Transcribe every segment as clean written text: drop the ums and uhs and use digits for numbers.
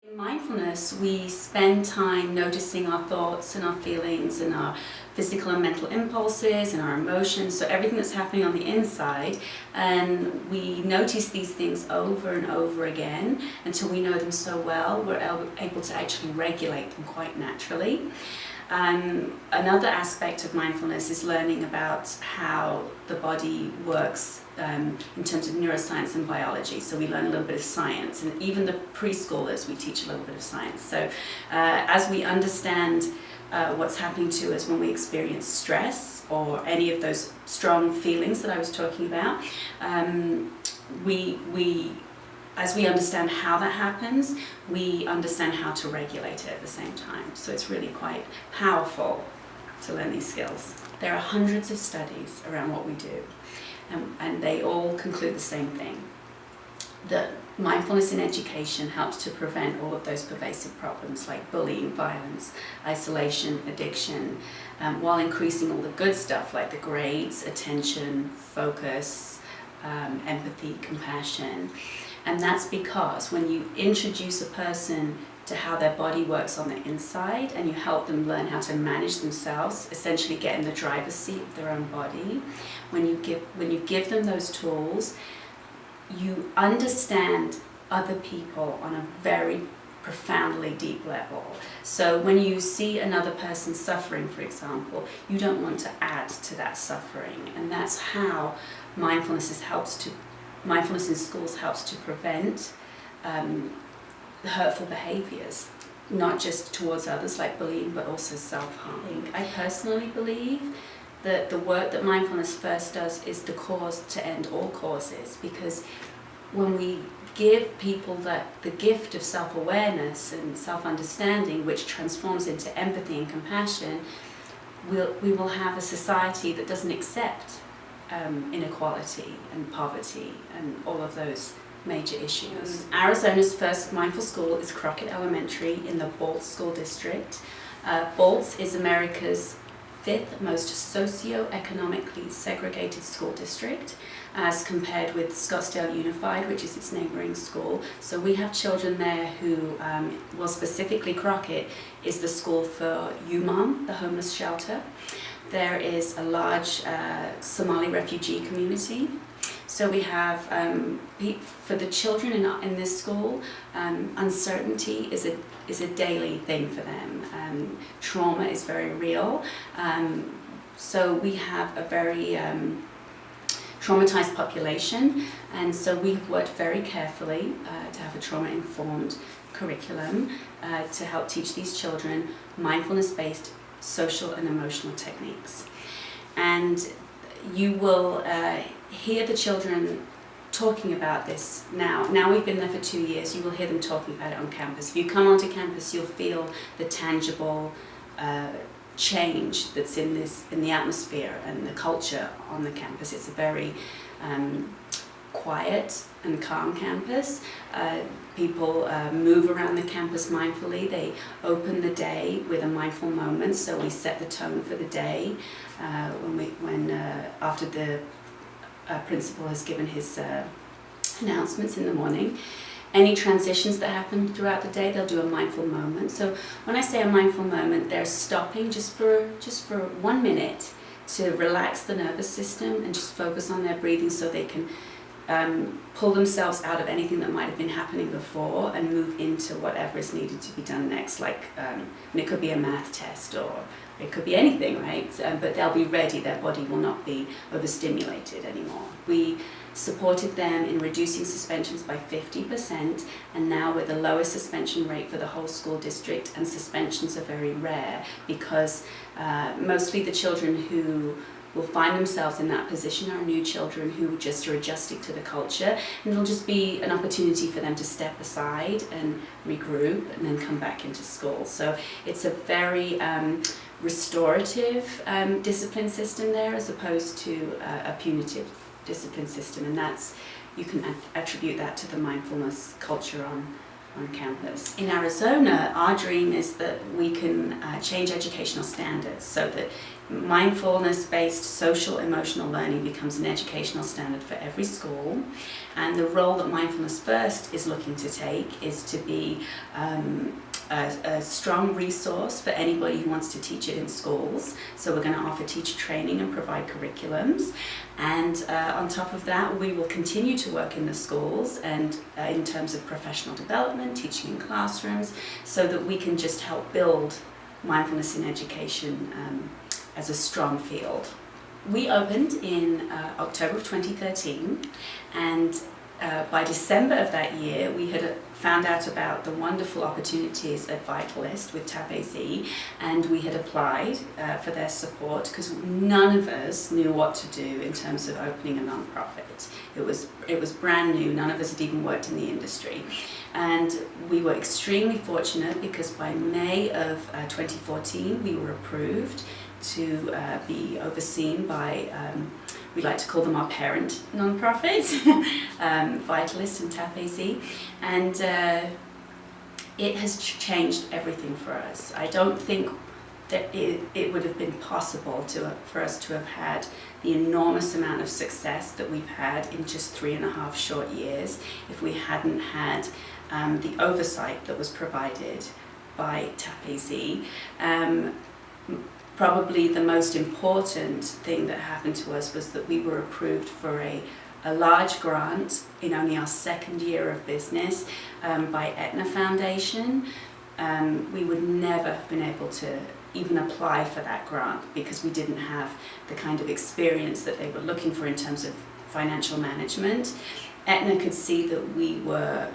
In mindfulness, we spend time noticing our thoughts and our feelings and our physical and mental impulses and our emotions, so everything that's happening on the inside, and we notice these things over and over again until we know them so well we're able to actually regulate them quite naturally. Another aspect of mindfulness is learning about how the body works in terms of neuroscience and biology. So we learn a little bit of science, and even the preschoolers we teach a little bit of science. So as we understand what's happening to us when we experience stress or any of those strong feelings that I was talking about, as we understand how that happens, we understand how to regulate it at the same time. So it's really quite powerful to learn these skills. There are hundreds of studies around what we do, and they all conclude the same thing. That mindfulness in education helps to prevent all of those pervasive problems like bullying, violence, isolation, addiction, while increasing all the good stuff like the grades, attention, focus, empathy, compassion. And that's because when you introduce a person to how their body works on the inside and you help them learn how to manage themselves, essentially get in the driver's seat of their own body, when you give them those tools, you understand other people on a very profoundly deep level. So when you see another person suffering, for example, you don't want to add to that suffering, and that's how mindfulness in schools helps to prevent hurtful behaviours, not just towards others like bullying, but also self-harming. I personally believe that the work that Mindfulness First does is the cause to end all causes, because when we give people the gift of self-awareness and self-understanding, which transforms into empathy and compassion, we will have a society that doesn't accept inequality and poverty and all of those major issues. Arizona's first mindful school is Crockett Elementary in the Bolts School District. Bolts is America's 5th most socioeconomically segregated school district, as compared with Scottsdale Unified, which is its neighboring school. So we have children there who, well, specifically Crockett is the school for UMOM, the homeless shelter. There is a large Somali refugee community. So we have, for the children in this school, uncertainty is a daily thing for them. Trauma is very real. So we have a very traumatized population, and so we've worked very carefully to have a trauma-informed curriculum to help teach these children mindfulness-based social and emotional techniques. And you will hear the children talking about this now. Now we've been there for 2 years, you will hear them talking about it on campus. If you come onto campus, you'll feel the tangible change that's in the atmosphere and the culture on the campus. It's a very quiet and calm campus. People move around the campus mindfully. They open the day with a mindful moment, so we set the tone for the day after the principal has given his announcements in the morning. Any transitions that happen throughout the day, they'll do a mindful moment. So when I say a mindful moment, they're stopping just for 1 minute to relax the nervous system and just focus on their breathing, so they can pull themselves out of anything that might have been happening before and move into whatever is needed to be done next. Like, and it could be a math test, or it could be anything, right? But they'll be ready, their body will not be overstimulated anymore. We supported them in reducing suspensions by 50%, and now we're the lowest suspension rate for the whole school district, and suspensions are very rare because mostly the children who will find themselves in that position are new children who just are adjusting to the culture, and it'll just be an opportunity for them to step aside and regroup and then come back into school. So it's a very restorative discipline system there, as opposed to a punitive discipline system, and you can attribute that to the mindfulness culture on campus. In Arizona, our dream is that we can change educational standards so that mindfulness-based social emotional learning becomes an educational standard for every school, and the role that Mindfulness First is looking to take is to be a strong resource for anybody who wants to teach it in schools. So we're going to offer teacher training and provide curriculums, and on top of that we will continue to work in the schools and in terms of professional development, teaching in classrooms, so that we can just help build mindfulness in education as a strong field. We opened in October of 2013, and by December of that year we had found out about the wonderful opportunities at Vitalyst with TAP-AZ, and we had applied for their support because none of us knew what to do in terms of opening a non-profit. It was brand new, none of us had even worked in the industry, and we were extremely fortunate because by May of 2014 we were approved to be overseen by, we like to call them our parent non-profits, Vitalyst and TAP-AZ, and it has changed everything for us. I don't think that it would have been possible for us to have had the enormous amount of success that we've had in just 3.5 short years if we hadn't had the oversight that was provided by TAP-AZ. Probably the most important thing that happened to us was that we were approved for a large grant in only our 2nd year of business by Aetna Foundation. We would never have been able to even apply for that grant because we didn't have the kind of experience that they were looking for in terms of financial management. Aetna could see that we were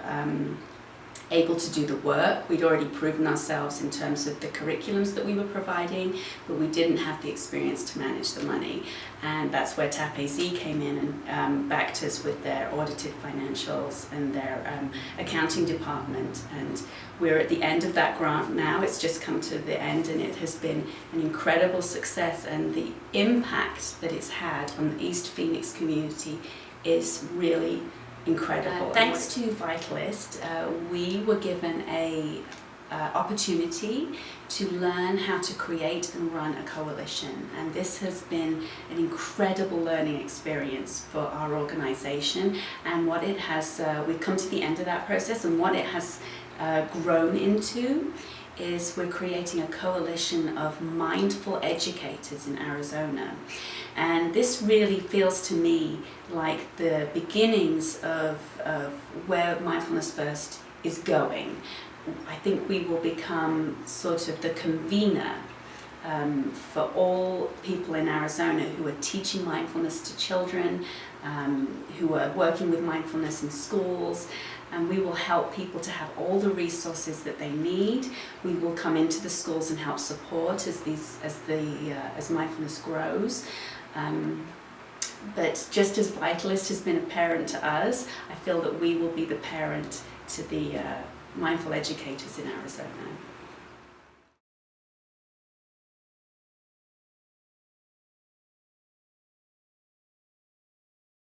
able to do the work. We'd already proven ourselves in terms of the curriculums that we were providing, but we didn't have the experience to manage the money. And that's where TAP-AZ came in and backed us with their audited financials and their accounting department. And we're at the end of that grant now. It's just come to the end, and it has been an incredible success, and the impact that it's had on the East Phoenix community is really incredible. Thanks to Vitalyst, we were given a opportunity to learn how to create and run a coalition, and this has been an incredible learning experience for our organization. And what it has, we've come to the end of that process, and what it has grown into is we're creating a coalition of mindful educators in Arizona. And this really feels to me like the beginnings of where Mindfulness First is going. I think we will become sort of the convener for all people in Arizona who are teaching mindfulness to children, who are working with mindfulness in schools, and we will help people to have all the resources that they need. We will come into the schools and help support as mindfulness grows. But just as Vitalyst has been a parent to us, I feel that we will be the parent to the mindful educators in Arizona.